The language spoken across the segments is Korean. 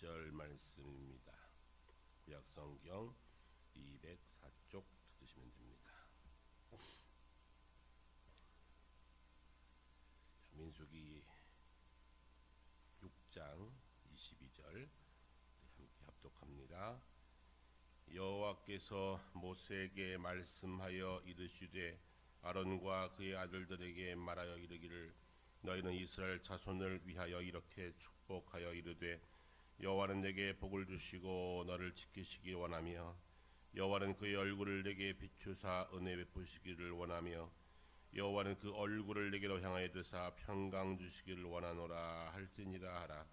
22절 말씀입니다. 구약성경 204쪽 뜯으시면 됩니다. 민수기 6장 22절 함께 합독합니다. 여호와께서 모세에게 말씀하여 이르시되 아론과 그의 아들들에게 말하여 이르기를 너희는 이스라엘 자손을 위하여 이렇게 축복하여 이르되 여호와는 내게 복을 주시고 너를 지키시기 원하며 여호와는 그의 얼굴을 내게 비추사 은혜 베푸시기를 원하며 여호와는 그 얼굴을 내게로 향하여 드사 평강 주시기를 원하노라 할지니라 하라.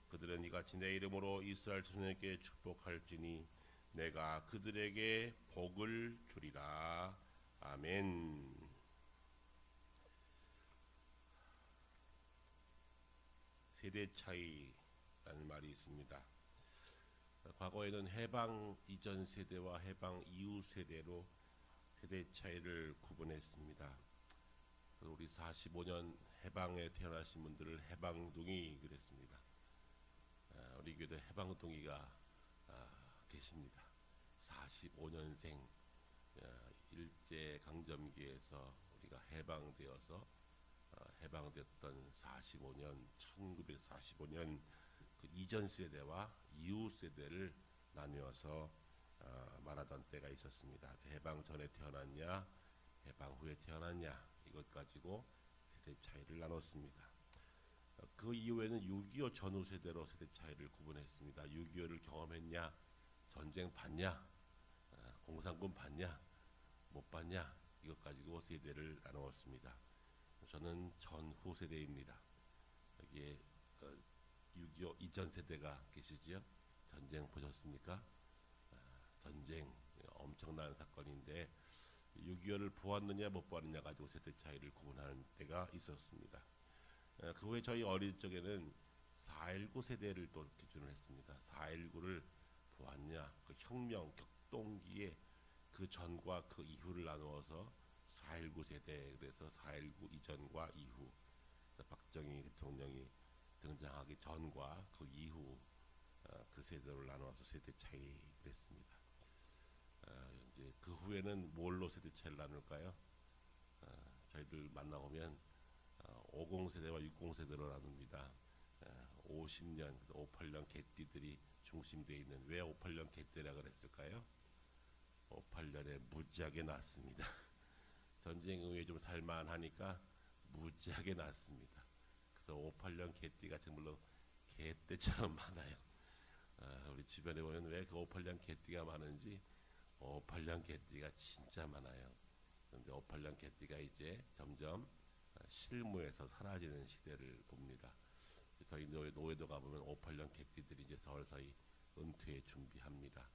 그들은 이같이 내 이름으로 이스라엘 자손에게 축복할지니 내가 그들에게 복을 주리라. 아멘. 세대 차이라는 말이 있습니다. 과거에는 해방 이전 세대와 해방 이후 세대로 세대 차이를 구분했습니다. 우리 45년 해방에 태어나신 분들을 해방둥이 그랬습니다. 우리 교회도 해방둥이가 계십니다. 45년생 일제강점기에서 우리가 해방되어서 해방됐던 45년 1945년 그 이전 세대와 이후 세대를 나누어서 말하던 때가 있었습니다. 해방 전에 태어났냐 해방 후에 태어났냐 이것 가지고 세대 차이를 나눴습니다. 그 이후에는 6.25 전후 세대로 세대 차이를 구분했습니다. 6.25를 경험했냐, 전쟁 봤냐, 공산군 봤냐, 못 봤냐 이것 가지고 세대를 나누었습니다. 저는 전후 세대입니다. 여기에 6.25 이전 세대가 계시지요? 전쟁 보셨습니까? 전쟁 엄청난 사건인데 6.25를 보았느냐 못 보았느냐 가지고 세대 차이를 구분하는 때가 있었습니다. 그 후에 저희 어릴 적에는 4.19 세대를 또 기준으로 했습니다. 4.19를 보았냐, 그 혁명 격동기에 그 전과 그 이후를 나누어서 4.19 세대, 그래서 4.19 이전과 이후, 박정희 대통령이 등장하기 전과 그 이후 그 세대를 나누어서 세대 차이 그랬습니다. 이제 그 후에는 뭘로 세대 차이를 나눌까요? 저희들 만나보면 50세대와 60세대로 나눕니다. 50년, 58년 개띠들이 중심되어 있는, 왜 58년 개띠라 그랬을까요? 58년에 무지하게 났습니다. 전쟁 이후에 좀 살만하니까 무지하게 났습니다. 그래서 58년 개띠가 정말로 개떼처럼 많아요. 우리 주변에 보면 왜 그 58년 개띠가 많은지 58년 개띠가 진짜 많아요. 그런데 58년 개띠가 이제 점점 실무에서 사라지는 시대를 봅니다. 저희 노예도 가보면 58년 개띠들이 이제 서서히 은퇴 준비합니다.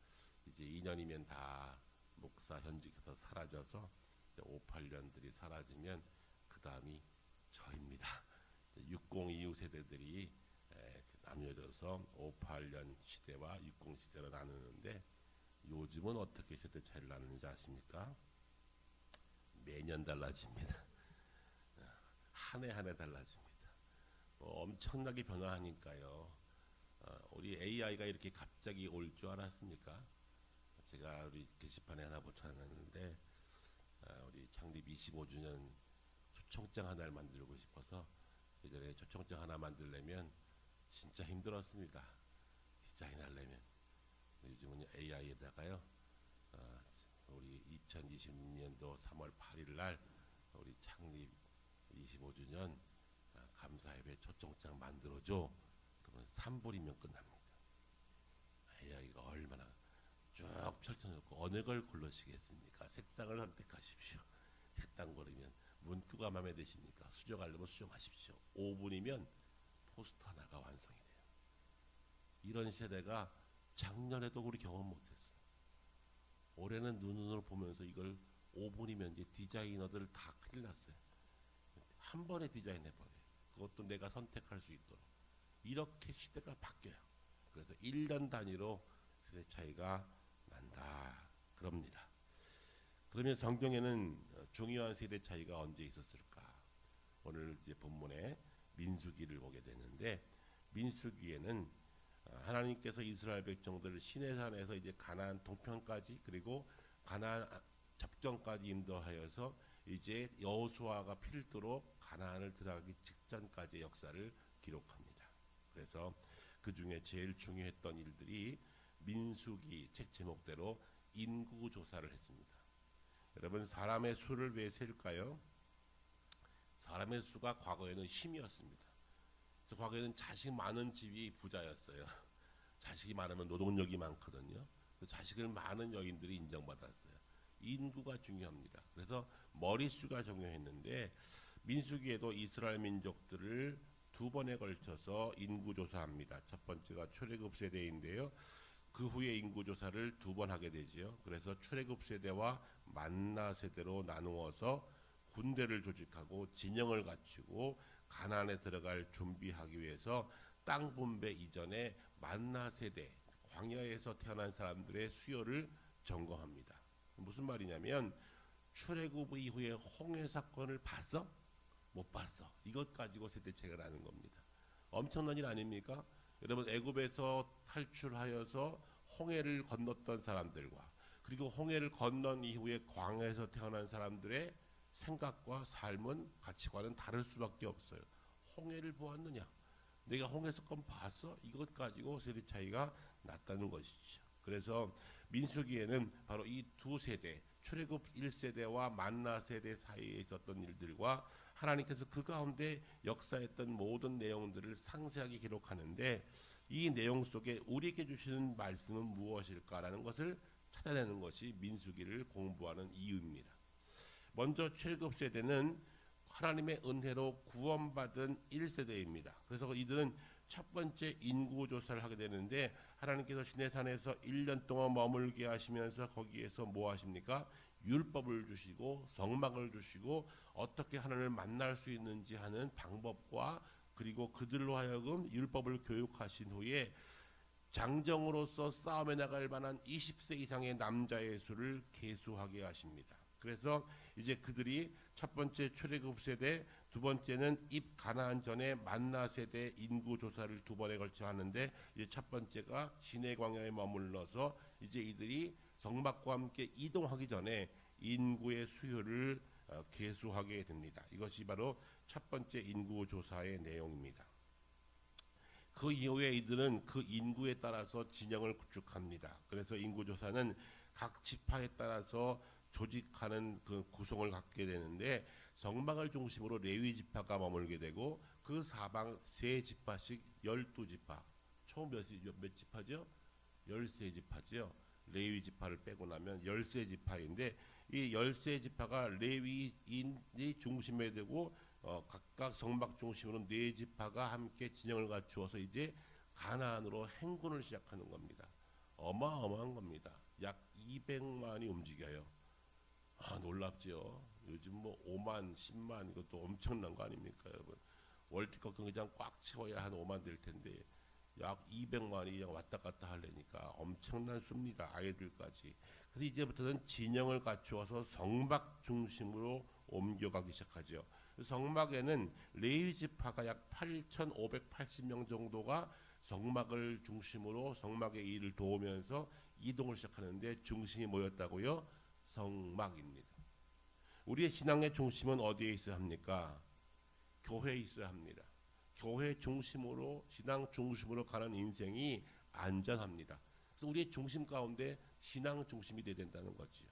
이제 2년이면 다 목사 현직에서 사라져서 58년들이 사라지면 그 다음이 저입니다. 60 이후 세대들이 나뉘어져서 58년 시대와 60 시대로 나누는데 요즘은 어떻게 세대 차이를 나누는지 아십니까? 매년 달라집니다. 한 해 한 해 달라집니다. 엄청나게 변화하니까요. 우리 AI가 이렇게 갑자기 올 줄 알았습니까? 제가 우리 게시판에 하나 붙여놨는데 우리 창립 25주년 초청장 하나를 만들고 싶어서 예전에 초청장 하나 만들려면 진짜 힘들었습니다. 디자인하려면. 요즘은 AI에다가요. 우리 2026년도 3월 8일 날 우리 창립 25주년 감사예배 초청장 만들어줘. 그러면 3분이면 끝납니다. AI가 얼마나 쭉 펼쳐놓고 어느 걸 고르시겠습니까? 색상을 선택하십시오. 색상 고르면 문구가 마음에 드시니까 수정하려면 수정하십시오. 5분이면 포스터 하나가 완성이 돼요. 이런 세대가 작년에도 우리 경험 못했어요. 올해는 눈으로 보면서 이걸 5분이면 이제 디자이너들 다 큰일 났어요. 한 번에 디자인해버려요. 그것도 내가 선택할 수 있도록. 이렇게 시대가 바뀌어요. 그래서 1년 단위로 세대 차이가 난다. 그럽니다. 그러면 성경에는 중요한 세대 차이가 언제 있었을까? 오늘 이제 본문에 민수기를 보게 되는데 민수기에는 하나님께서 이스라엘 백성들을 시내산에서 이제 가나안 동편까지 그리고 가나안 접경까지 인도하여서 이제 여호수아가 필두로 가나안을 들어가기 직전까지의 역사를 기록합니다. 그래서 그 중에 제일 중요했던 일들이 민수기 책 제목대로 인구 조사를 했습니다. 여러분, 사람의 수를 왜 셀까요? 사람의 수가 과거에는 힘이었습니다. 그래서 과거에는 자식 많은 집이 부자였어요. 자식이 많으면 노동력이 많거든요. 자식을 많은 여인들이 인정받았어요. 인구가 중요합니다. 그래서 머릿수가 중요했는데 민수기에도 이스라엘 민족들을 두 번에 걸쳐서 인구조사합니다. 첫 번째가 출애굽 세대인데요. 그 후에 인구조사를 두 번 하게 되지요. 그래서 출애굽 세대와 만나 세대로 나누어서 군대를 조직하고 진영을 갖추고 가나안에 들어갈 준비하기 위해서 땅 분배 이전에 만나 세대, 광야에서 태어난 사람들의 수요를 점검합니다. 무슨 말이냐면 출애굽 이후에 홍해 사건을 봤어? 못 봤어. 이것 가지고 세대책을 하는 겁니다. 엄청난 일 아닙니까? 여러분, 애굽에서 탈출하여서 홍해를 건넜던 사람들과 그리고 홍해를 건넌 이후에 광야에서 태어난 사람들의 생각과 삶은 가치관은 다를 수밖에 없어요. 홍해를 보았느냐? 내가 홍해 사건 봤어? 이것 가지고 세대 차이가 났다는 것이죠. 그래서 민수기에는 바로 이 두 세대, 출애굽 1세대와 만나 세대 사이에 있었던 일들과 하나님께서 그 가운데 역사했던 모든 내용들을 상세하게 기록하는데 이 내용 속에 우리에게 주시는 말씀은 무엇일까라는 것을 찾아내는 것이 민수기를 공부하는 이유입니다. 먼저 출애굽 세대는 하나님의 은혜로 구원받은 1세대입니다. 그래서 이들은 첫 번째 인구조사를 하게 되는데 하나님께서 시내산에서 1년 동안 머물게 하시면서 거기에서 뭐 하십니까? 율법을 주시고 성막을 주시고 어떻게 하나님을 만날 수 있는지 하는 방법과 그리고 그들로 하여금 율법을 교육하신 후에 장정으로서 싸움에 나갈 만한 20세 이상의 남자의 수를 계수하게 하십니다. 그래서 이제 그들이 첫 번째 출애굽 세대, 두 번째는 입 가나안 전에 만나 세대 인구 조사를 두 번에 걸쳐 하는데 이제 첫 번째가 시내 광야에 머물러서 이제 이들이 성막과 함께 이동하기 전에 인구의 수요를 계수하게 됩니다. 이것이 바로 첫 번째 인구 조사의 내용입니다. 그 이후에 이들은 그 인구에 따라서 진영을 구축합니다. 그래서 인구 조사는 각 지파에 따라서 조직하는 그 구성을 갖게 되는데 성막을 중심으로 레위 지파가 머물게 되고 그 사방 세 지파씩 12지파, 총 몇 지파죠? 13지파죠. 레위 지파를 빼고 나면 13지파인데 이 13지파가 레위인이 중심에 되고 각각 성막 중심으로 4지파가 함께 진영을 갖추어서 이제 가나안으로 행군을 시작하는 겁니다. 어마어마한 겁니다. 약 200만이 움직여요. 놀랍죠. 요즘 뭐 5만, 10만 이것도 엄청난 거 아닙니까, 여러분? 월드컵 경기장 꽉 채워야 한 5만 될 텐데 약 200만이 그냥 왔다 갔다 하려니까 엄청난 수입니다. 아이들까지. 그래서 이제부터는 진영을 갖추어서 성막 중심으로 옮겨가기 시작하죠. 성막에는 레위 지파가 약 8,580명 정도가 성막을 중심으로 성막의 일을 도우면서 이동을 시작하는데 중심이 뭐였다고요? 성막입니다. 우리의 신앙의 중심은 어디에 있어야 합니까? 교회에 있어야 합니다. 교회 중심으로 신앙 중심으로 가는 인생이 안전합니다. 그래서 우리의 중심 가운데 신앙 중심이 되어야 된다는 거지요.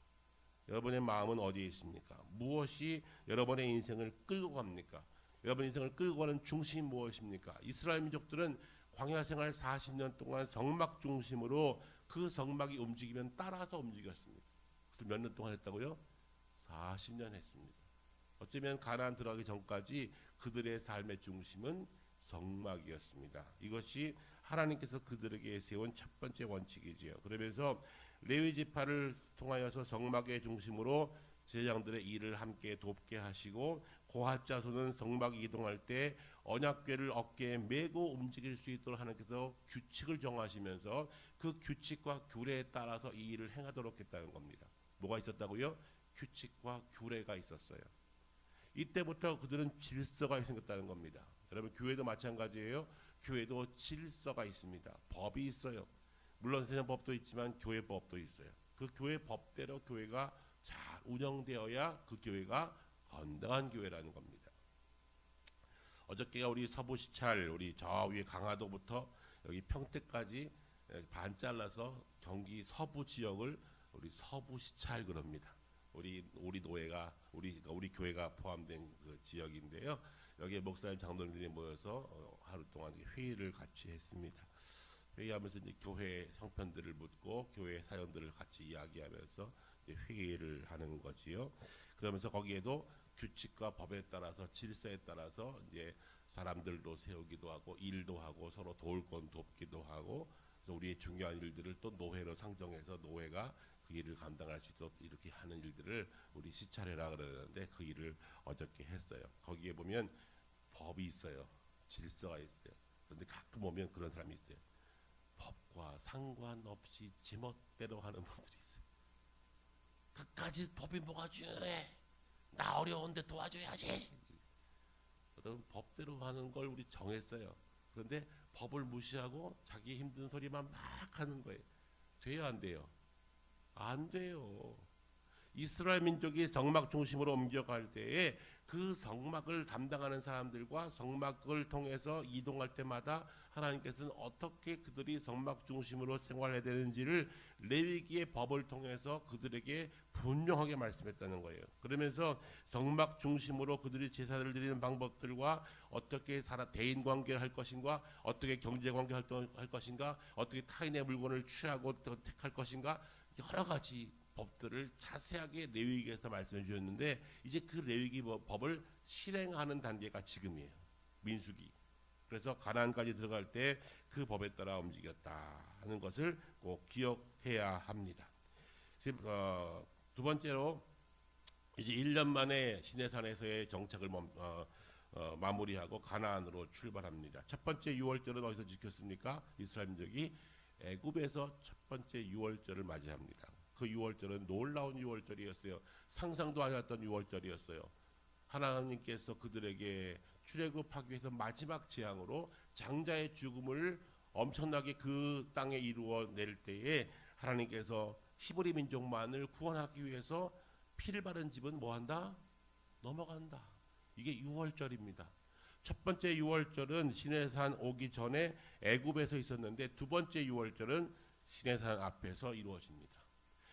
여러분의 마음은 어디에 있습니까? 무엇이 여러분의 인생을 끌고 갑니까? 여러분의 인생을 끌고 가는 중심이 무엇입니까? 이스라엘 민족들은 광야 생활 40년 동안 성막 중심으로 그 성막이 움직이면 따라서 움직였습니다. 그래서 몇 년 동안 했다고요? 40년 했습니다. 어쩌면 가나안 들어가기 전까지 그들의 삶의 중심은 성막이었습니다. 이것이 하나님께서 그들에게 세운 첫 번째 원칙이지요. 그러면서 레위 지파를 통하여서 성막의 중심으로 제사장들의 일을 함께 돕게 하시고 고핫 자손은 성막 이동할 때 언약궤를 어깨에 메고 움직일 수 있도록 하나님께서 규칙을 정하시면서 그 규칙과 규례에 따라서 이 일을 행하도록 했다는 겁니다. 뭐가 있었다고요? 규칙과 규례가 있었어요. 이때부터 그들은 질서가 생겼다는 겁니다. 여러분, 교회도 마찬가지예요. 교회도 질서가 있습니다. 법이 있어요. 물론 세상 법도 있지만 교회 법도 있어요. 그 교회 법대로 교회가 잘 운영되어야 그 교회가 건강한 교회라는 겁니다. 어저께가 우리 서부 시찰, 우리 저 위에 강화도부터 여기 평택까지 반 잘라서 경기 서부 지역을 우리 서부 시찰 그럽니다. 우리 노회가 우리 교회가 포함된 그 지역인데요. 여기에 목사님 장로님들이 모여서 하루 동안 회의를 같이 했습니다. 회의하면서 이제 교회 형편들을 묻고 교회 사연들을 같이 이야기하면서 이제 회의를 하는 거지요. 그러면서 거기에도 규칙과 법에 따라서 질서에 따라서 이제 사람들도 세우기도 하고 일도 하고 서로 도울 건 돕기도 하고 그래서 우리의 중요한 일들을 또 노회로 상정해서 노회가 그 일을 감당할 수 있도록 이렇게 하는 일들을 우리 시찰회라 그러는데 그 일을 어저께 했어요. 거기에 보면 법이 있어요. 질서가 있어요. 그런데 가끔 보면 그런 사람이 있어요. 법과 상관없이 제멋대로 하는 분들이 있어요. 그까지 법이 뭐가 중요해? 나 어려운데 도와줘야지. 그런 법대로 하는 걸 우리 정했어요. 그런데 법을 무시하고 자기 힘든 소리만 막 하는 거예요. 돼요, 안 돼요? 안 돼요. 이스라엘 민족이 성막 중심으로 옮겨갈 때에 그 성막을 담당하는 사람들과 성막을 통해서 이동할 때마다 하나님께서는 어떻게 그들이 성막 중심으로 생활해야 되는지를 레위기의 법을 통해서 그들에게 분명하게 말씀했다는 거예요. 그러면서 성막 중심으로 그들이 제사를 드리는 방법들과 어떻게 대인 관계를 할 것인가, 어떻게 경제 관계 활동할 것인가, 어떻게 타인의 물건을 취하고 택할 것인가, 여러 가지 법들을 자세하게 레위기에서 말씀해 주셨는데 이제 그 레위기 법을 실행하는 단계가 지금이에요. 민수기. 그래서 가나안까지 들어갈 때 그 법에 따라 움직였다 하는 것을 꼭 기억해야 합니다. 두 번째로 이제 1년 만에 시내산에서의 정착을 마무리하고 가나안으로 출발합니다. 첫 번째 유월절은 어디서 지켰습니까? 이스라엘 민족이 애굽에서 첫 번째 유월절을 맞이합니다. 그 유월절은 놀라운 유월절이었어요. 상상도 안 했던 유월절이었어요. 하나님께서 그들에게 출애굽하기 위해서 마지막 재앙으로 장자의 죽음을 엄청나게 그 땅에 이루어낼 때에 하나님께서 히브리 민족만을 구원하기 위해서 피를 바른 집은 뭐한다? 넘어간다. 이게 유월절입니다. 첫 번째 유월절은 시내산 오기 전에 애굽에서 있었는데 두 번째 유월절은 시내산 앞에서 이루어집니다.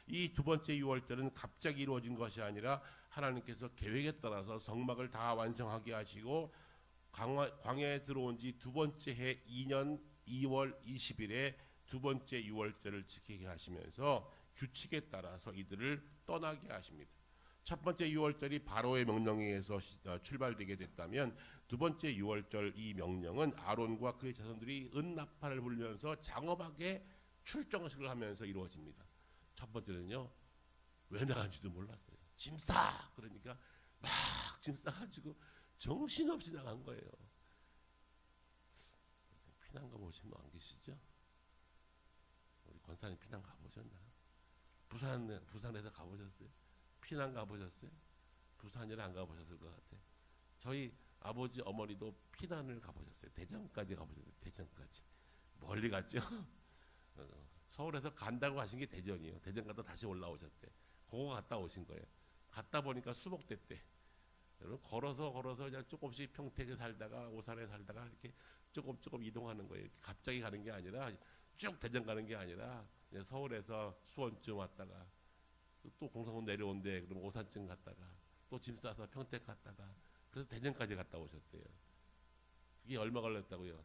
이 두 번째 유월절은 갑자기 이루어진 것이 아니라 하나님께서 계획에 따라서 성막을 다 완성하게 하시고 광야에 들어온 지 두 번째 해 2년 2월 20일에 두 번째 유월절을 지키게 하시면서 규칙에 따라서 이들을 떠나게 하십니다. 첫 번째 유월절이 바로의 명령에 의해서 출발되게 됐다면 두 번째 유월절 이 명령은 아론과 그의 자손들이 은나팔을 불면서 장엄하게 출정식을 하면서 이루어집니다. 첫 번째는요, 왜 나간지도 몰랐어요. 짐 싸! 그러니까 막 짐 싸가지고 정신없이 나간 거예요. 피난 가보신 분 안 계시죠? 우리 권사님 피난 가보셨나요? 부산에서 가보셨어요? 피난 가보셨어요? 부산이라 안 가보셨을 것 같아. 저희 아버지 어머니도 피난을 가보셨어요. 대전까지 가보셨어요. 대전까지. 멀리 갔죠? 서울에서 간다고 하신 게 대전이에요. 대전 갔다 다시 올라오셨대. 그거 갔다 오신 거예요. 갔다 보니까 수목됐대. 여러분 걸어서 그냥 조금씩 평택에 살다가 오산에 살다가 이렇게 조금 이동하는 거예요. 갑자기 가는 게 아니라 쭉 대전 가는 게 아니라 서울에서 수원쯤 왔다가 또 공성원 내려온대. 그럼 오산쯤 갔다가 또 짐 싸서 평택 갔다가 그래서 대전까지 갔다 오셨대요. 그게 얼마 걸렸다고요?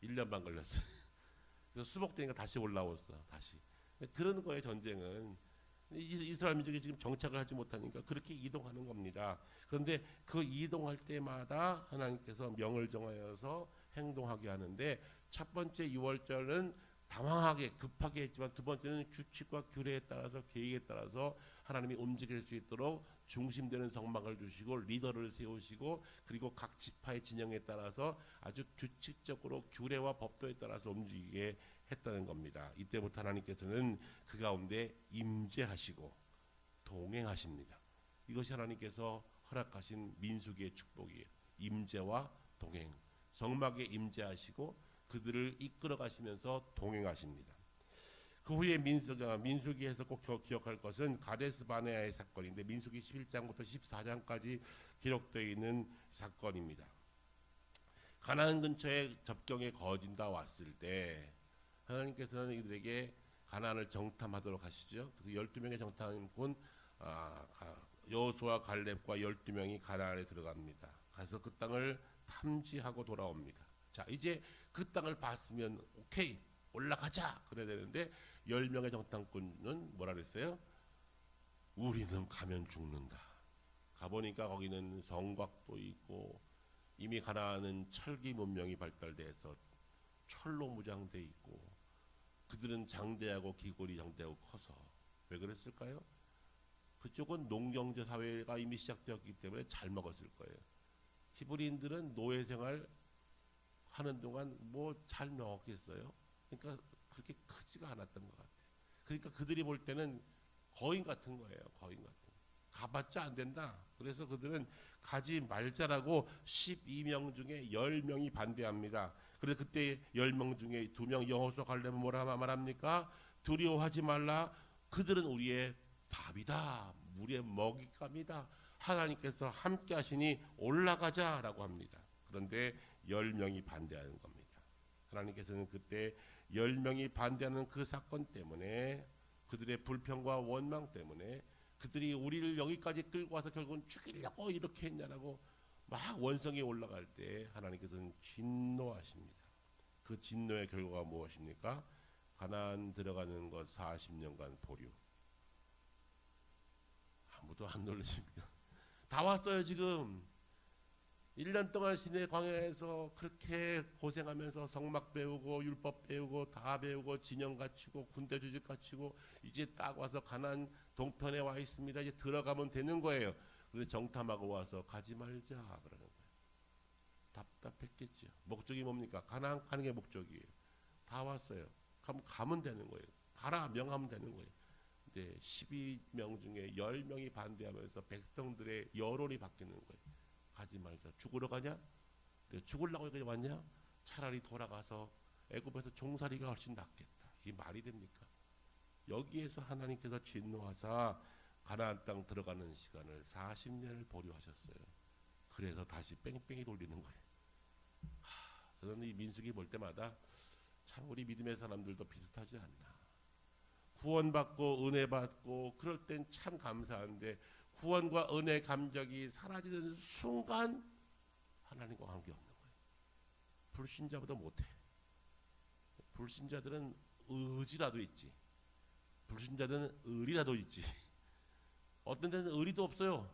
1년 반 걸렸어요. 그래서 수복되니까 다시 올라왔어. 다시. 그런 거예요. 전쟁은. 이스라엘 민족이 지금 정착을 하지 못하니까 그렇게 이동하는 겁니다. 그런데 그 이동할 때마다 하나님께서 명을 정하여서 행동하게 하는데 첫 번째 유월절은 당황하게 급하게 했지만 두 번째는 규칙과 규례에 따라서 계획에 따라서 하나님이 움직일 수 있도록 중심되는 성막을 주시고 리더를 세우시고 그리고 각 지파의 진영에 따라서 아주 규칙적으로 규례와 법도에 따라서 움직이게 했다는 겁니다. 이때부터 하나님께서는 그 가운데 임재하시고 동행하십니다. 이것이 하나님께서 허락하신 민수기의 축복이에요. 임재와 동행. 성막에 임재하시고 그들을 이끌어 가시면서 동행하십니다. 그 후에 민수기에서 꼭 기억할 것은 가데스 바네아의 사건인데, 민수기 11장부터 14장까지 기록되어 있는 사건입니다. 가나안 근처에 접경에 거진다 왔을 때 하나님께서는 이들에게 가나안을 정탐하도록 하시죠. 그 12명의 정탐꾼 여호수아 갈렙과 12명이 가나안에 들어갑니다. 가서 그 땅을 탐지하고 돌아옵니다. 자, 이제 그 땅을 봤으면 오케이, 올라가자 그래야 되는데 10명의 정탐꾼은 뭐라 그랬어요? 우리는 가면 죽는다. 가보니까 거기는 성곽도 있고 이미 가나안은 철기 문명이 발달돼서 철로 무장돼 있고, 그들은 장대하고 기골이 장대하고 커서. 왜 그랬을까요? 그쪽은 농경제 사회가 이미 시작되었기 때문에 잘 먹었을 거예요. 히브리인들은 노예 생활 하는 동안 뭐 잘 먹었겠어요? 그러니까 그렇게 크지가 않았던 것 같아요. 그러니까 그들이 볼 때는 거인 같은 거예요. 거인 같은 거. 가봤자 안 된다. 그래서 그들은 가지 말자라고 12명 중에 10명이 반대합니다. 그래서 그때 10명 중에 2명 여호수아 갈렙은 뭐라 말합니까? 두려워하지 말라. 그들은 우리의 밥이다. 우리의 먹잇감이다. 하나님께서 함께 하시니 올라가자라고 합니다. 그런데 10명이 반대하는 겁니다. 하나님께서는 그때 10명이 반대하는 그 사건 때문에, 그들의 불평과 원망 때문에, 그들이 우리를 여기까지 끌고 와서 결국은 죽이려고 이렇게 했냐라고 막 원성이 올라갈 때 하나님께서는 진노하십니다. 그 진노의 결과가 무엇입니까? 가나안 들어가는 것 40년간 보류. 아무도 안 놀라십니까? 다 왔어요. 지금 1년 동안 시내 광야에서 그렇게 고생하면서 성막 배우고 율법 배우고 다 배우고 진영 갖추고 군대 조직 갖추고 이제 딱 와서 가나안 동편에 와 있습니다. 이제 들어가면 되는 거예요. 그래서 정탐하고 와서 가지 말자 그러는 거예요. 답답했겠죠. 목적이 뭡니까? 가나안 가는 게 목적이에요. 다 왔어요. 가면 되는 거예요. 가라 명하면 되는 거예요. 근데 12명 중에 10명이 반대하면서 백성들의 여론이 바뀌는 거예요. 가지 말자. 죽으러 가냐? 죽으려고 여기 왔냐? 차라리 돌아가서 애굽에서 종살이가 훨씬 낫겠다. 이게 말이 됩니까? 여기에서 하나님께서 진노하사 가나안 땅 들어가는 시간을 40년을 보류하셨어요. 그래서 다시 뺑뺑이 돌리는 거예요. 저는 이 민수기 볼 때마다 참 우리 믿음의 사람들도 비슷하지 않나. 구원받고 은혜 받고 그럴 땐 참 감사한데, 구원과 은혜 감격이 사라지는 순간 하나님과 관계없는 거예요. 불신자보다 못해. 불신자들은 의지라도 있지. 불신자들은 의리라도 있지. 어떤 데는 의리도 없어요.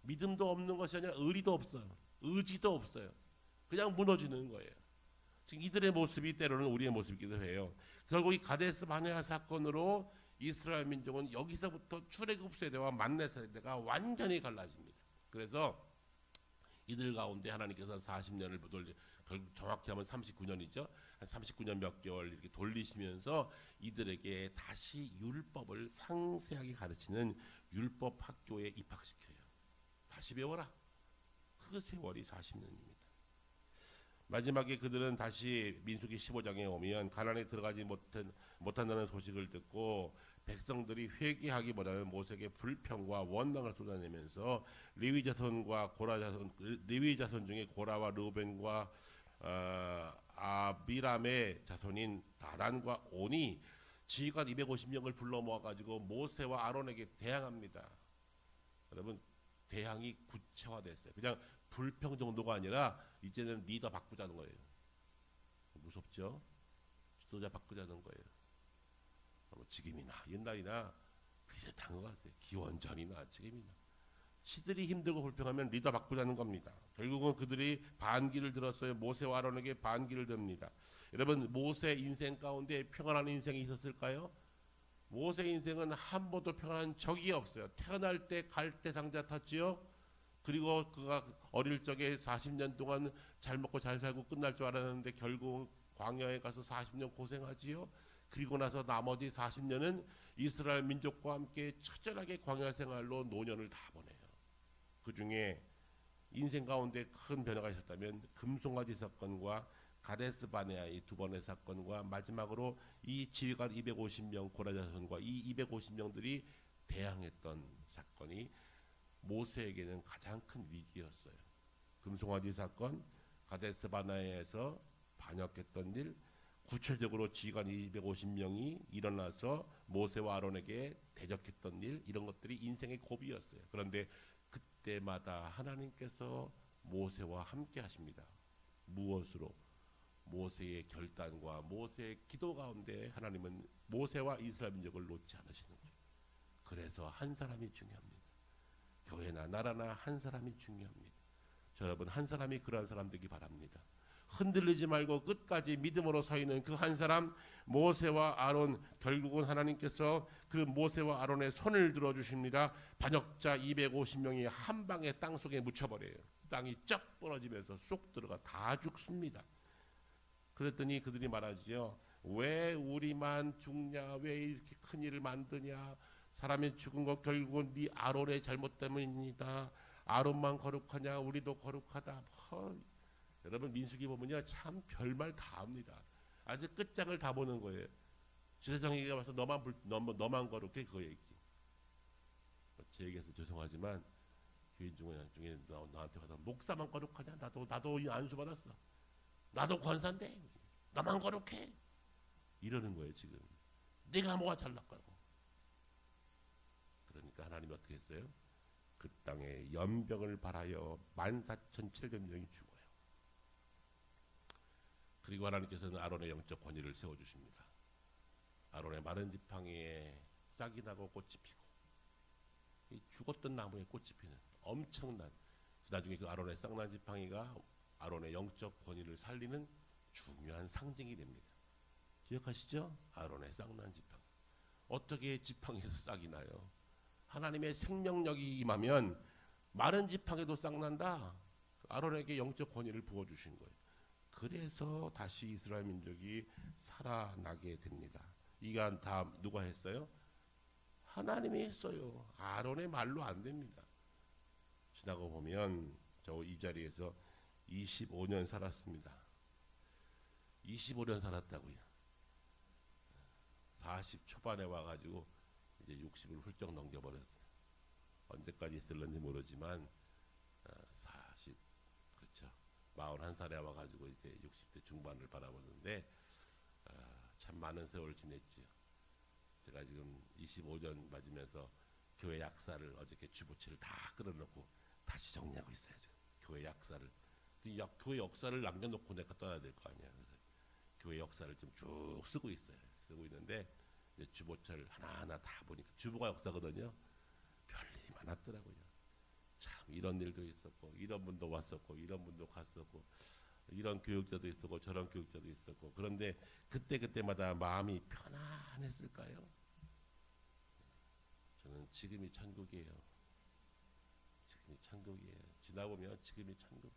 믿음도 없는 것이 아니라 의리도 없어요. 의지도 없어요. 그냥 무너지는 거예요. 지금 이들의 모습이 때로는 우리의 모습이기도 해요. 결국 이 가데스 바네아 사건으로 이스라엘 민족은 여기서부터 출애굽 세대와 만내 세대가 완전히 갈라집니다. 그래서 이들 가운데 하나님께서 40년을 결국 정확히 하면 39년이죠. 한 39년 몇 개월 이렇게 돌리시면서 이들에게 다시 율법을 상세하게 가르치는 율법 학교에 입학시켜요. 다시 배워라. 그 세월이 40년입니다. 마지막에 그들은 다시 민수기 15장에 오면 가나안에 들어가지 못한다는 소식을 듣고 백성들이 회개하기보다는 모세에게 불평과 원망을 쏟아내면서 레위 자손 중에 고라와 르우벤과 아비람의 자손인 다단과 온이 지휘관 250명을 불러 모아가지고 모세와 아론에게 대항합니다. 여러분, 대항이 구체화됐어요. 그냥 불평 정도가 아니라 이제는 리더 바꾸자는 거예요. 무섭죠? 지도자 바꾸자는 거예요. 지금이나 옛날이나 비슷한 것 같아요. 기원전이나 지금이나. 시들이 힘들고 불평하면 리더 바꾸자는 겁니다. 결국은 그들이 반기를 들었어요. 모세와 아론에게 반기를 듭니다. 여러분, 모세 인생 가운데 평안한 인생이 있었을까요? 모세 인생은 한 번도 평안한 적이 없어요. 태어날 때 갈대 상자 탔지요. 그리고 그가 어릴 적에 40년 동안 잘 먹고 잘 살고 끝날 줄 알았는데 결국 광야에 가서 40년 고생하지요. 그리고 나서 나머지 40년은 이스라엘 민족과 함께 처절하게 광야 생활로 노년을 다 보내요. 그 중에 인생 가운데 큰 변화가 있었다면 금송아지 사건과 가데스 바네아의 두 번의 사건과 마지막으로 이 지휘관 250명 고라자손과 이 250명들이 대항했던 사건이 모세에게는 가장 큰 위기였어요. 금송아지 사건, 가데스 바네아에서 반역했던 일, 구체적으로 지휘관 250명이 일어나서 모세와 아론에게 대적했던 일, 이런 것들이 인생의 고비였어요. 그런데 그때마다 하나님께서 모세와 함께 하십니다. 무엇으로? 모세의 결단과 모세의 기도 가운데 하나님은 모세와 이스라엘 민족을 놓지 않으시는 거예요. 그래서 한 사람이 중요합니다. 교회나 나라나 한 사람이 중요합니다. 여러분, 한 사람이 그러한 사람 되기 바랍니다. 흔들리지 말고 끝까지 믿음으로 서 있는 그 한 사람, 모세와 아론. 결국은 하나님께서 그 모세와 아론의 손을 들어주십니다. 반역자 250명이 한 방에 땅 속에 묻혀버려요. 땅이 쩍 부러지면서 쏙 들어가 다 죽습니다. 그랬더니 그들이 말하지요. 왜 우리만 죽냐? 왜 이렇게 큰 일을 만드냐? 사람이 죽은 거 결국은 네 아론의 잘못 때문입니다. 아론만 거룩하냐? 우리도 거룩하다. 여러분, 민수기 보면요, 참 별말 다 합니다. 아주 끝장을 다 보는 거예요. 주세정에게 와서 너만 거룩해, 그 얘기. 제 얘기해서 죄송하지만 교인 중에 나한테 와서 목사만 거룩하냐? 나도 안수 받았어. 나도 권사인데 나만 거룩해. 이러는 거예요 지금. 내가 뭐가 잘났다고. 그러니까 하나님이 어떻게 했어요? 그 땅에 연병을 발하여 14,700명이 죽어요. 그리고 하나님께서는 아론의 영적 권위를 세워주십니다. 아론의 마른 지팡이에 싹이 나고 꽃이 피고, 이 죽었던 나무에 꽃이 피는 엄청난, 나중에 그 아론의 싹난 지팡이가 아론의 영적 권위를 살리는 중요한 상징이 됩니다. 기억하시죠? 아론의 싹난 지팡이. 어떻게 지팡이에서 싹이 나요? 하나님의 생명력이 임하면 마른 지팡이도 싹난다. 아론에게 영적 권위를 부어주신 거예요. 그래서 다시 이스라엘 민족이 살아나게 됩니다. 이가 다 누가 했어요? 하나님이 했어요. 아론의 말로 안 됩니다. 지나고 보면 저 이 자리에서 25년 살았습니다. 25년 살았다고요. 40 초반에 와가지고 이제 60을 훌쩍 넘겨버렸어요. 언제까지 있을런지 모르지만 40, 그렇죠. 41살에 와가지고 이제 60대 중반을 바라보는데 참 많은 세월 지냈지요. 제가 지금 25년 맞으면서 교회 약사를 어저께 주보치를 다 끌어놓고 다시 정리하고 있어요. 지금. 교회 약사를. 교회 역사를 남겨놓고 내가 떠나야 될 거 아니야. 그래서 교회 역사를 좀 쭉 쓰고 있어요. 쓰고 있는데 이제 주보철 하나하나 다 보니까 주보가 역사거든요. 별일이 많았더라고요. 참 이런 일도 있었고, 이런 분도 왔었고, 이런 분도 갔었고, 이런 교육자도 있었고, 저런 교육자도 있었고. 그런데 그때마다 마음이 편안했을까요? 저는 지금이 천국이에요. 지금이 천국이에요. 지나보면 지금이 천국.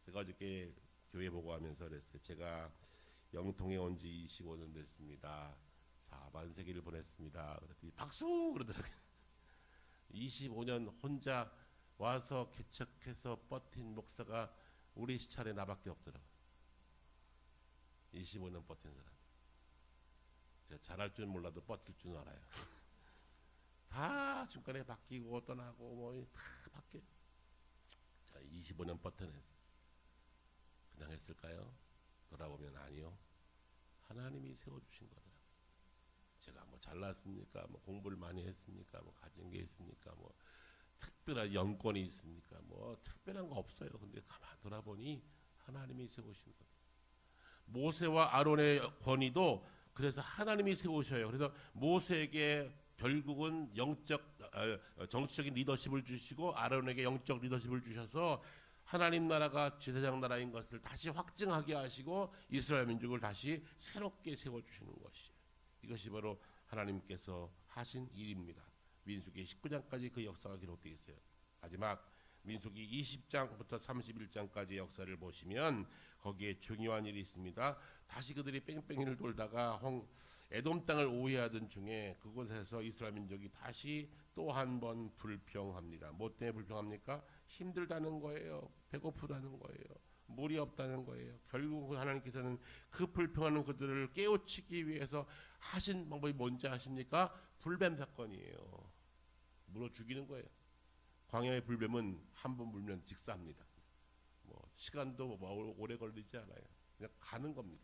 제가 어저께 교회 보고하면서 그랬어요. 제가 영통에 온 지 25년 됐습니다. 4반세기를 보냈습니다. 그랬더니 박수! 그러더라고요. 25년 혼자 와서 개척해서 버틴 목사가 우리 시찰에 나밖에 없더라고요. 25년 버틴 사람. 제가 잘할 줄 몰라도 버틸 줄 알아요. 다 중간에 바뀌고 떠나고 뭐 다 바뀌어. 자, 25년 버텨냈어요. 그냥 했을까요? 돌아보면 아니요. 하나님이 세워주신 거더라고요. 제가 뭐 잘났습니까? 뭐 공부를 많이 했습니까? 뭐 가진 게 있습니까? 뭐 특별한 연권이 있습니까? 뭐 특별한 거 없어요. 근데 가만 돌아보니 하나님이 세우신 거예요. 모세와 아론의 권위도 그래서 하나님이 세우셔요. 그래서 모세에게 결국은 정치적인 리더십을 주시고 아론에게 영적 리더십을 주셔서 하나님 나라가 제사장 나라인 것을 다시 확증하게 하시고 이스라엘 민족을 다시 새롭게 세워주시는 것이에요. 이것이 바로 하나님께서 하신 일입니다. 민수기 19장까지 그 역사가 기록되어 있어요. 마지막 민수기 20장부터 31장까지 역사를 보시면 거기에 중요한 일이 있습니다. 다시 그들이 뺑뺑이를 돌다가 에돔 땅을 오해하던 중에 그곳에서 이스라엘 민족이 다시 또 한 번 불평합니다. 뭐 때문에 불평합니까? 힘들다는 거예요. 배고프다는 거예요. 물이 없다는 거예요. 결국 하나님께서는 그 불평하는 그들을 깨우치기 위해서 하신 방법이 뭔지 아십니까? 불뱀 사건이에요. 물어 죽이는 거예요. 광야의 불뱀은 한 번 물면 직사합니다. 뭐 시간도 뭐 오래 걸리지 않아요. 그냥 가는 겁니다.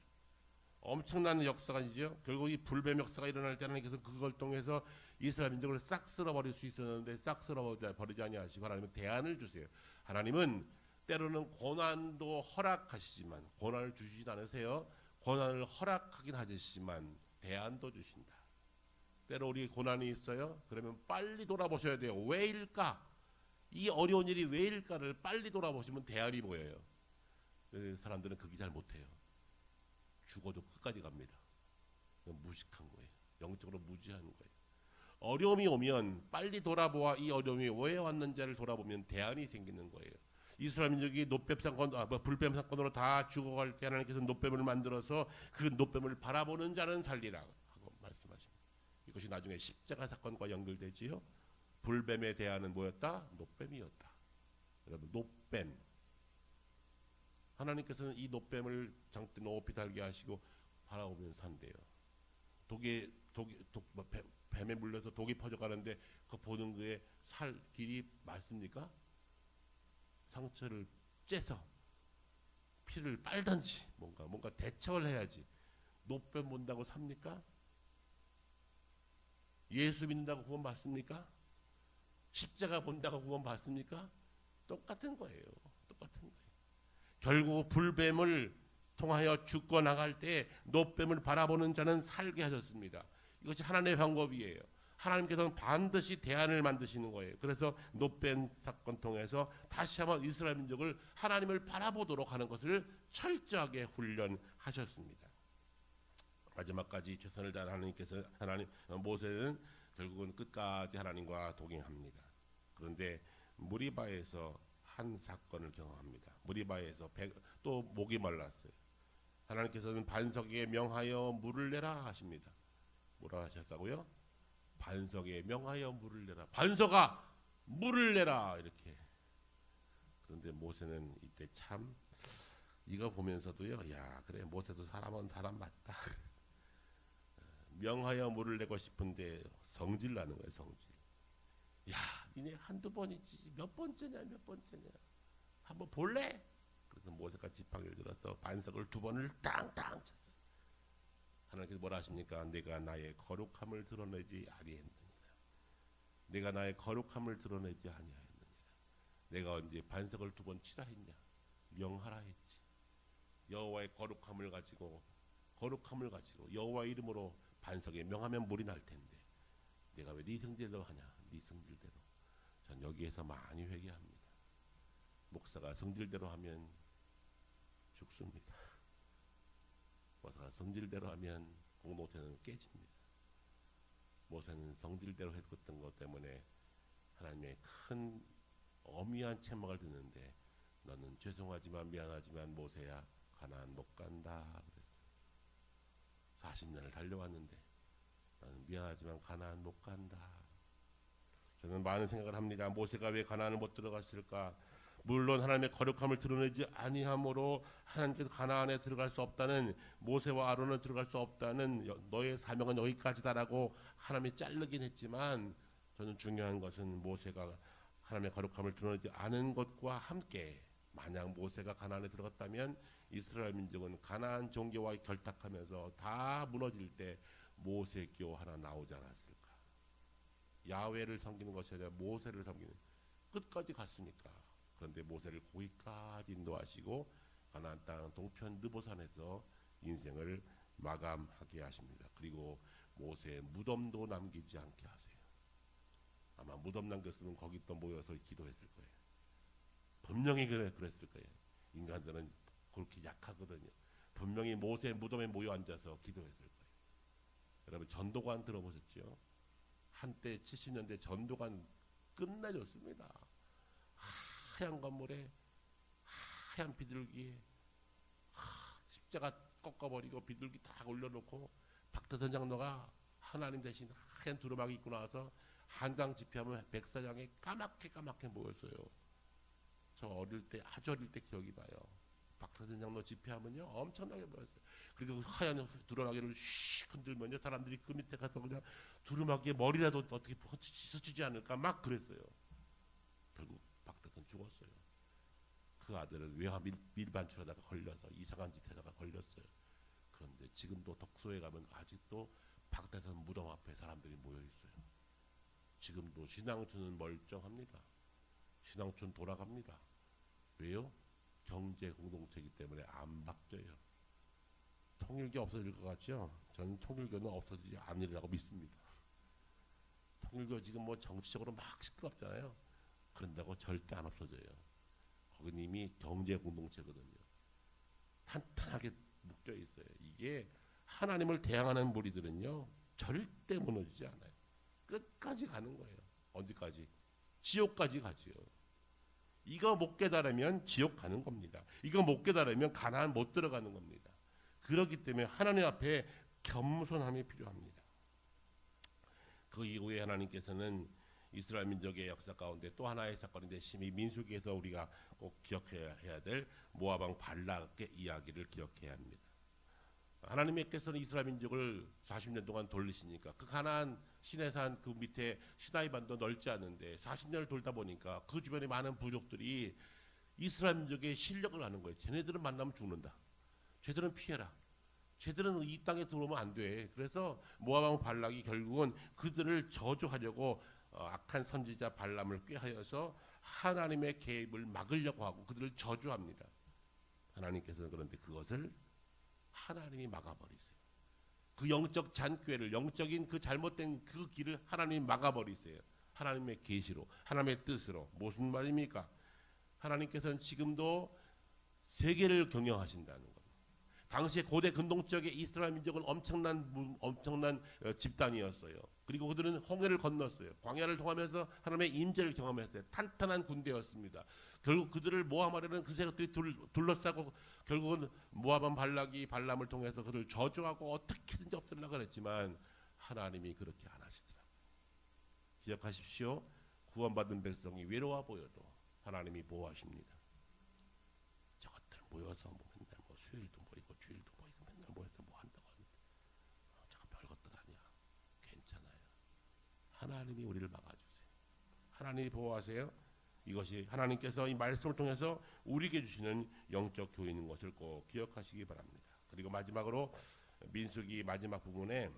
엄청난 역사가이죠. 결국 이 불뱀 역사가 일어날 때 하나님께서 그걸 통해서 이스라엘 민족을 싹 쓸어버릴 수 있었는데 싹 쓸어버리지 아니하시고 하나님은 대안을 주세요. 하나님은 때로는 고난도 허락하시지만 고난을 주시진 않으세요. 고난을 허락하긴 하시지만 대안도 주신다. 때로 우리 고난이 있어요. 그러면 빨리 돌아보셔야 돼요. 왜일까? 이 어려운 일이 왜일까를 빨리 돌아보시면 대안이 보여요. 사람들은 그게 잘 못해요. 죽어도 끝까지 갑니다. 무식한 거예요. 영적으로 무지한 거예요. 어려움이 오면 빨리 돌아보아 이 어려움이 왜 왔는지를 돌아보면 대안이 생기는 거예요. 이스라엘 민족이 불뱀 사건으로 다 죽어갈 때 하나님께서 노뱀을 만들어서 그 노뱀을 바라보는 자는 살리라 하고 말씀하십니다. 이것이 나중에 십자가 사건과 연결되지요. 불뱀의 대안은 뭐였다? 노뱀이었다. 여러분, 노뱀. 하나님께서는 이 노뱀을 장대 높이 달게 하시고 바라보면서 산대요. 뱀에 물려서 독이 퍼져가는데 그 보는 그의 살 길이 맞습니까? 상처를 째서 피를 빨든지 뭔가 대처를 해야지. 노뱀 본다고 삽니까? 예수 믿는다고 구원 받습니까? 십자가 본다고 구원 받습니까? 똑같은 거예요. 똑같은 거예요. 결국 불뱀을 통하여 죽고 나갈 때 노뱀을 바라보는 자는 살게 하셨습니다. 이것이 하나님의 방법이에요. 하나님께서는 반드시 대안을 만드시는 거예요. 그래서 노뱀 사건 통해서 다시 한번 이스라엘 민족을 하나님을 바라보도록 하는 것을 철저하게 훈련하셨습니다. 마지막까지 최선을 다한 하나님께서 모세는 결국은 끝까지 하나님과 동행합니다. 그런데 무리바에서 한 사건을 경험합니다. 무리바에서 또 목이 말랐어요. 하나님께서는 반석에 명하여 물을 내라 하십니다. 뭐라 하셨다고요? 반석에 명하여 물을 내라. 반석아 물을 내라 이렇게. 그런데 모세는 이때 참 이거 보면서도요. 야 그래 모세도 사람은 사람 맞다. 명하여 물을 내고 싶은데 성질 나는 거예요. 성질. 야 니네 한두 번이지 몇 번째냐. 한번 볼래? 그래서 모세가 지팡이를 들어서 반석을 2번을 땅땅 쳤어요. 하나님께서 뭐라 하십니까? 내가 나의 거룩함을 드러내지 아니했느니라. 내가 나의 거룩함을 드러내지 아니하였느니라. 내가 언제 반석을 2번 치라 했냐? 명하라 했지. 여호와의 거룩함을 가지고 여호와 이름으로 반석에 명하면 물이 날 텐데 내가 왜 네 성질대로 하냐? 네 성질대로. 전 여기에서 많이 회개합니다. 목사가 성질대로 하면 죽습니다. 목사가 성질대로 하면 공동체는 깨집니다. 모세는 성질대로 했던 것 때문에 하나님의 큰 어미한 책망을 듣는데 너는 죄송하지만 미안하지만 모세야 가나안 못 간다 그랬어. 40년을 달려왔는데 나는 미안하지만 가나안 못 간다. 저는 많은 생각을 합니다. 모세가 왜 가나안을 못 들어갔을까? 물론 하나님의 거룩함을 드러내지 아니함으로 하나님께서 가나안에 들어갈 수 없다는, 모세와 아론은 들어갈 수 없다는, 너의 사명은 여기까지다라고 하나님이 자르긴 했지만, 저는 중요한 것은 모세가 하나님의 거룩함을 드러내지 않은 것과 함께 만약 모세가 가나안에 들어갔다면 이스라엘 민족은 가나안 종교와 결탁하면서 다 무너질 때 모세교 하나 나오지 않았을까? 야훼를 섬기는 것이 아니라 모세를 섬기는, 끝까지 갔으니까. 그런데 모세를 거기까지 인도하시고 가나안 땅 동편 느보산에서 인생을 마감하게 하십니다. 그리고 모세의 무덤도 남기지 않게 하세요. 아마 무덤 남겼으면 거기 또 모여서 기도했을 거예요. 분명히 그랬을 거예요. 인간들은 그렇게 약하거든요. 분명히 모세 무덤에 모여 앉아서 기도했을 거예요. 여러분 전도관 들어보셨죠? 한때 70년대 전도관 끝내줬습니다. 하얀 건물에 하얀 비둘기에 십자가 꺾어버리고 비둘기 다 올려놓고 박태선 장로가 하나님 대신 하얀 두루마기 입고 나와서 한강 집회하면 백사장에 까맣게 모였어요. 저 어릴 때 아주 어릴 때 기억이 나요. 박태선 장로 집회하면요 엄청나게 모였어요. 그리고 하얀 두루마기를 슉 흔들면요 사람들이 그 밑에 가서 그냥 두루마기에 머리라도 어떻게 스치지 않을까 막 그랬어요. 결국 박태선 죽었어요. 그 아들은 외화 밀반출하다가 걸려서 이상한 짓 하다가 걸렸어요. 그런데 지금도 덕소에 가면 아직도 박태선 무덤 앞에 사람들이 모여 있어요. 지금도 신앙촌은 멀쩡합니다. 신앙촌 돌아갑니다. 왜요? 경제 공동체이기 때문에 안 바뀌어요. 통일교 없어질 것 같죠? 저는 통일교는 없어지지 않으리라고 믿습니다. 통일교 지금 뭐 정치적으로 막 시끄럽잖아요. 그런다고 절대 안 없어져요. 거기는 이미 경제 공동체거든요. 탄탄하게 묶여 있어요. 이게 하나님을 대항하는 무리들은요 절대 무너지지 않아요. 끝까지 가는 거예요. 언제까지? 지옥까지 가지요. 이거 못 깨달으면 지옥 가는 겁니다. 이거 못 깨달으면 가나안 못 들어가는 겁니다. 그렇기 때문에 하나님 앞에 겸손함이 필요합니다. 그 이후에 하나님께서는 이스라엘 민족의 역사 가운데 또 하나의 사건인데 심히 민수기에서 우리가 꼭 기억해야 될 모압 왕 발락의 이야기를 기억해야 합니다. 하나님께서는 이스라엘 민족을 40년 동안 돌리시니까 그 가나안 시내산 그 밑에 시나이 반도 넓지 않은데 40년을 돌다 보니까 그 주변에 많은 부족들이 이스라엘 민족의 실력을 아는 거예요. 쟤네들은 만나면 죽는다. 쟤들은 피해라. 쟤들은 이 땅에 들어오면 안 돼. 그래서 모압 왕 발락이 결국은 그들을 저주하려고 악한 선지자 발람을 꾀하여서 하나님의 개입을 막으려고 하고 그들을 저주합니다. 하나님께서는 그런데 그것을 하나님이 막아버리세요. 그 영적 잔꾀를 영적인 그 잘못된 그 길을 하나님이 막아버리세요. 하나님의 계시로 하나님의 뜻으로. 무슨 말입니까? 하나님께서는 지금도 세계를 경영하신다는 겁니다. 당시에 고대 근동지역의 이스라엘 민족은 엄청난 집단이었어요. 그리고 그들은 홍해를 건넜어요. 광야를 통하면서 하나님의 임재를 경험했어요. 탄탄한 군대였습니다. 결국 그들을 모함하려는 그 세력들이 둘러싸고 결국은 모압 왕 발락이 발람을 통해서 그들을 저주하고 어떻게든지 없애려고 그랬지만 하나님이 그렇게 안 하시더라고요. 기억하십시오. 구원받은 백성이 외로워 보여도 하나님이 보호하십니다. 저것들 모여서 뭐 맨날 뭐 수요일도 모이고 주일도 모이고 맨날 모여서 뭐 한다고 합니다. 저거 별것들 아니야. 괜찮아요. 하나님이 우리를 막아주세요. 하나님이 보호하세요. 이것이 하나님께서 이 말씀을 통해서 우리에게 주시는 영적 교훈인 것을 꼭 기억하시기 바랍니다. 그리고 마지막으로 민수기 마지막 부분에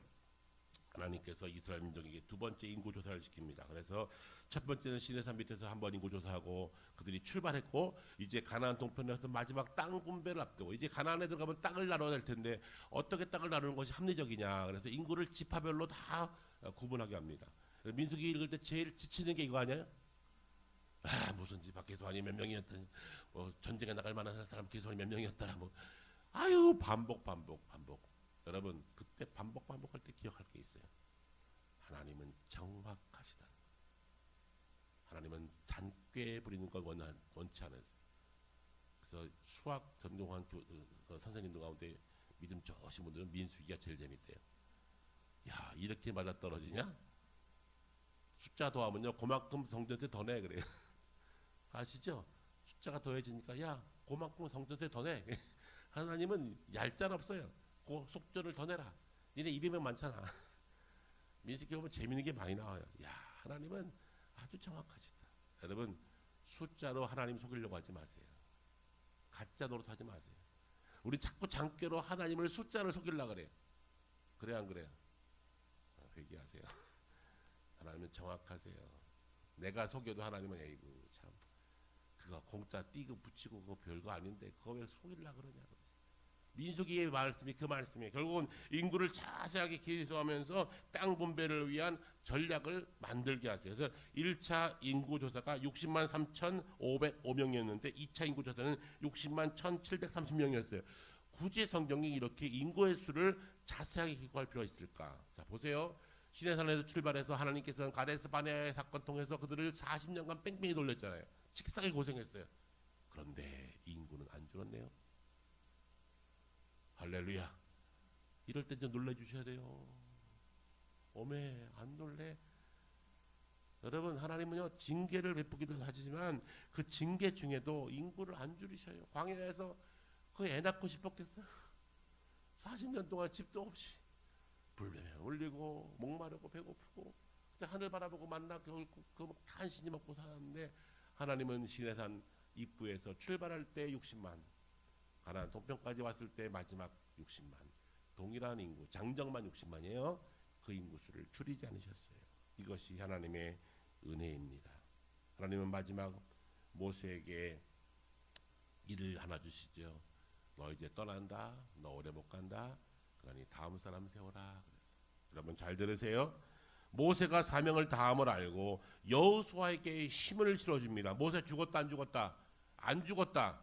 하나님께서 이스라엘 민족에게 두 번째 인구조사를 시킵니다. 그래서 첫 번째는 시내산 밑에서 한번 인구조사하고 그들이 출발했고 이제 가나안 동편에서 마지막 땅 분배를 앞두고 이제 가나안에 들어가면 땅을 나눠야 될 텐데 어떻게 땅을 나누는 것이 합리적이냐. 그래서 인구를 지파별로 다 구분하게 합니다. 민수기 읽을 때 제일 지치는 게 이거 아니에요? 무슨 집 밖에 소환이 몇 명이었더니 뭐 전쟁에 나갈 만한 사람 기소환이 몇 명이었더라 뭐 아유 반복. 여러분 그때 반복할 때 기억할 게 있어요. 하나님은 정확하시다. 하나님은 잔꾀 부리는 걸 원치 않으세요. 그래서 수학 전공한 선생님들 가운데 믿음 좋으신 분들은 민수기가 제일 재밌대요. 야 이렇게 맞아떨어지냐? 숫자 더하면요 그만큼 성전세 더 내 그래요. 아시죠? 숫자가 더해지니까 야 그만큼 성전세 더 내. 하나님은 얄짤 없어요. 그 속절을 더 내라. 니네 200명 많잖아. 민수기 보면 재밌는 게 많이 나와요. 야 하나님은 아주 정확하시다. 여러분 숫자로 하나님 속이려고 하지 마세요. 가짜 노릇하지 마세요. 우리 자꾸 장꾀로 하나님을 숫자를 속이려고 그래요. 그래 안 그래요? 회개하세요. 하나님은 정확하세요. 내가 속여도 하나님은 에이구 참 그거 공짜 띄고 붙이고 그거 별거 아닌데 그거 왜 속이려고 그러냐. 민수기의 말씀이 그 말씀이에요. 결국은 인구를 자세하게 계수하면서 땅 분배를 위한 전략을 만들게 하세요. 그래서 1차 인구조사가 60만 3,505명이었는데 2차 인구조사는 60만 1,730명이었어요. 굳이 성경이 이렇게 인구의 수를 자세하게 기록할 필요가 있을까? 자 보세요. 시내산에서 출발해서 하나님께서는 가데스 바네아의 사건 통해서 그들을 40년간 뺑뺑이 돌렸잖아요. 식상하게 고생했어요. 그런데 인구는 안 줄었네요. 할렐루야. 이럴 때 좀 놀래주셔야 돼요. 오메 안 놀래? 여러분, 하나님은요 징계를 베푸기도 하지만 그 징계 중에도 인구를 안 줄이셔요. 광야에서 그 애 낳고 싶었겠어요? 40년 동안 집도 없이 불매며 울리고 목마르고 배고프고 하늘 바라보고 만나 결국 그 간신히 먹고 살았는데, 하나님은 시내산 입구에서 출발할 때 60만, 가나안 동편까지 왔을 때 마지막 60만, 동일한 인구, 장정만 60만이에요. 그 인구수를 줄이지 않으셨어요. 이것이 하나님의 은혜입니다. 하나님은 마지막 모세에게 일을 하나 주시죠. 너 이제 떠난다. 너 오래 못 간다. 그러니 다음 사람 세워라. 그래서 여러분 잘 들으세요. 모세가 사명을 다함을 알고 여호수아에게 힘을 실어줍니다. 모세 죽었다 안 죽었다? 안 죽었다.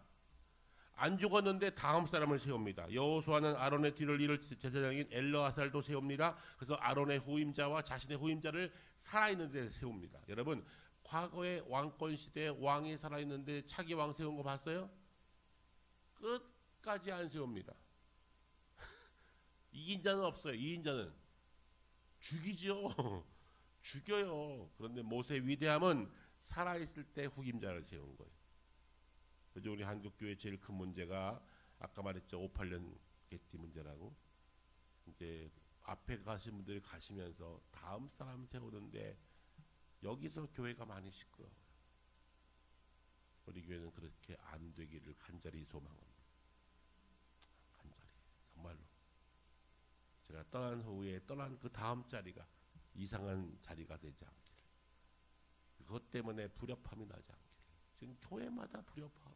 안 죽었는데 다음 사람을 세웁니다. 여호수아는 아론의 뒤를 이을 제사장인 엘르아살도 세웁니다. 그래서 아론의 후임자와 자신의 후임자를 살아있는 데 세웁니다. 여러분, 과거의 왕권 시대에 왕이 살아있는데 차기 왕 세운 거 봤어요? 끝까지 안 세웁니다. 이긴 자는 없어요. 이긴 자는 죽이죠. 죽여요. 그런데 모세의 위대함은 살아있을 때 후임자를 세운 거예요. 그래서 우리 한국교회 제일 큰 문제가 아까 말했죠. 58년 개띠 문제라고. 이제 앞에 가신 분들이 가시면서 다음 사람 세우는데 여기서 교회가 많이 시끄러워요. 우리 교회는 그렇게 안 되기를 간절히 소망합니다. 간절히 정말로. 제가 떠난 후에 떠난 그 다음 자리가 이상한 자리가 되지 않기를, 그것 때문에 불협함이 나지 않기를. 지금 교회마다 불협함.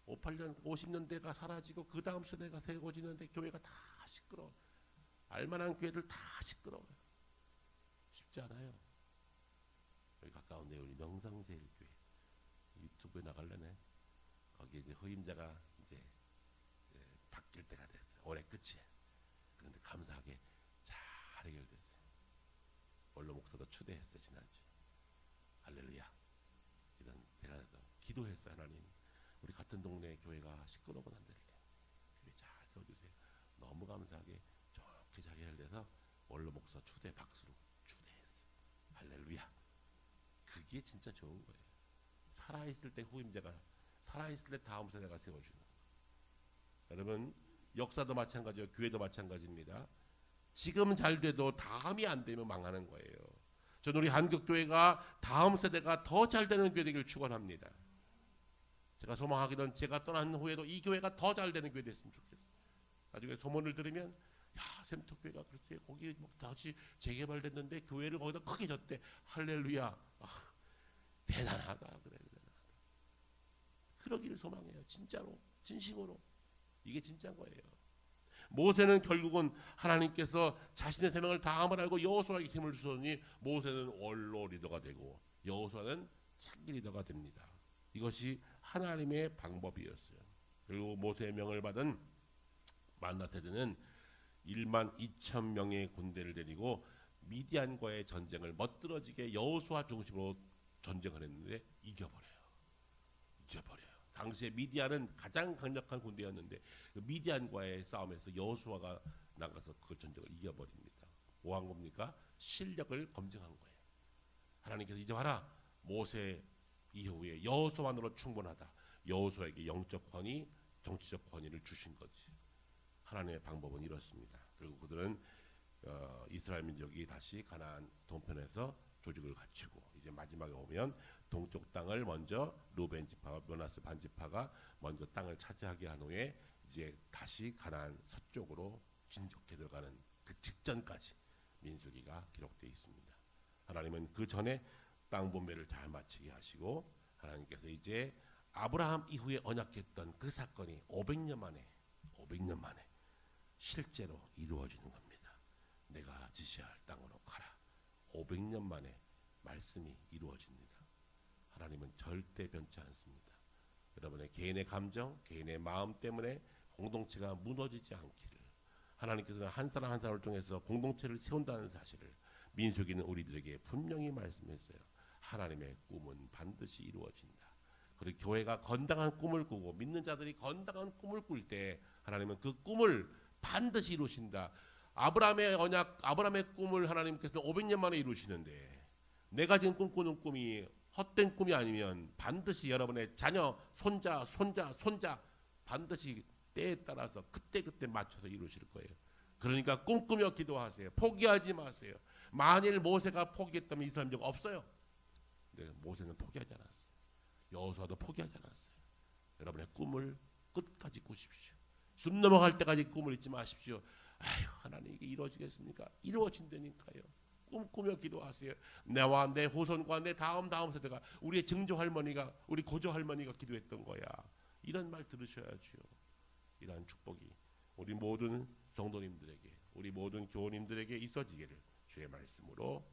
58년 50년대가 사라지고 그 다음 세대가 세워지는데 교회가 다 시끄러워. 알만한 교회들 다 시끄러워요. 쉽지 않아요. 여기 가까운데 우리 명상제일교회 유튜브에 나갈래네. 거기 이제 후임자가 이제 바뀔 때가 됐어요. 올해 끝이에요. 그런데 감사하게 잘 해결됐어요. 원로 목사도 초대했어요. 지난주에. 할렐루야. 이런 제가 기도했어요. 하나님, 우리 같은 동네 교회가 시끄러우면 안 될 때 교회 잘 세워주세요. 너무 감사하게 좋게 잘 해결돼서 원로 목사 초대 박수로 초대했어요. 할렐루야. 그게 진짜 좋은 거예요. 살아있을 때 후임자가, 살아있을 때 다음 세대가 세워주는 거. 여러분, 역사도 마찬가지고 교회도 마찬가지입니다. 지금 잘 돼도 다음이 안 되면 망하는 거예요. 저는 우리 한국교회가 다음 세대가 더 잘 되는 교회 되기를 축원합니다. 제가 소망하기는 제가 떠난 후에도 이 교회가 더 잘 되는 교회 됐으면 좋겠어요. 나중에 소문을 들으면, 야, 샘터교회가 그렇지, 거기 뭐 다시 재개발됐는데 교회를 거기다 크게 졌대. 할렐루야. 아, 대단하다. 그래, 대단하다. 그러기를 소망해요. 진짜로, 진심으로. 이게 진짜인 거예요. 모세는 결국은 하나님께서 자신의 생명을 다함을 알고 여호수아에게 힘을 주셨으니 모세는 원로 리더가 되고 여호수아는 차기 리더가 됩니다. 이것이 하나님의 방법이었어요. 그리고 모세의 명을 받은 만나 세대는 1만 2천 명의 군대를 데리고 미디안과의 전쟁을 멋들어지게 여호수아 중심으로 전쟁을 했는데 이겨버려요. 당시에 미디안은 가장 강력한 군대였는데 그 미디안과의 싸움에서 여호수아가 나가서 그 전쟁을 이겨버립니다. 뭐 한 겁니까? 실력을 검증한 거예요. 하나님께서 이제 봐라, 모세 이후에 여호수아만으로 충분하다. 여호수아에게 영적 권위, 정치적 권위를 주신 거지. 하나님의 방법은 이렇습니다. 그리고 그들은 이스라엘 민족이 다시 가나안 동편에서 조직을 갖추고 이제 마지막에 오면 동쪽 땅을 먼저 루벤 지파와 므낫세 반지파가 먼저 땅을 차지하게 한 후에 이제 다시 가나안 서쪽으로 진격해 들어가는 그 직전까지 민수기가 기록되어 있습니다. 하나님은 그 전에 땅 분배를 잘 마치게 하시고 하나님께서 이제 아브라함 이후에 언약했던 그 사건이 500년 만에 실제로 이루어지는 겁니다. 내가 지시할 땅으로 가라. 500년 만에 말씀이 이루어집니다. 하나님은 절대 변치 않습니다. 여러분의 개인의 감정, 개인의 마음 때문에 공동체가 무너지지 않기를, 하나님께서는 한 사람 한 사람을 통해서 공동체를 세운다는 사실을 민수기는 우리들에게 분명히 말씀했어요. 하나님의 꿈은 반드시 이루어진다. 그리고 교회가 건강한 꿈을 꾸고 믿는 자들이 건강한 꿈을 꿀 때 하나님은 그 꿈을 반드시 이루신다. 아브라함의 언약, 아브라함의 꿈을 하나님께서 500년 만에 이루시는데 내가 지금 꿈꾸는 꿈이 헛된 꿈이 아니면 반드시 여러분의 자녀, 손자 반드시 때에 따라서 그때그때 맞춰서 이루실 거예요. 그러니까 꿈꾸며 기도하세요. 포기하지 마세요. 만일 모세가 포기했다면 이스라엘 민족 없어요. 근데 모세는 포기하지 않았어요. 여호수아도 포기하지 않았어요. 여러분의 꿈을 끝까지 꾸십시오. 숨 넘어갈 때까지 꿈을 잊지 마십시오. 아유, 하나님 이게 이루어지겠습니까? 이루어진다니까요. 꿈꾸며 기도하세요. 나와 내 후손과 내 다음 세대가, 우리의 증조 할머니가, 우리 고조 할머니가 기도했던 거야. 이런 말 들으셔야죠. 이러한 축복이 우리 모든 성도님들에게, 우리 모든 교우님들에게 있어지기를 주의 말씀으로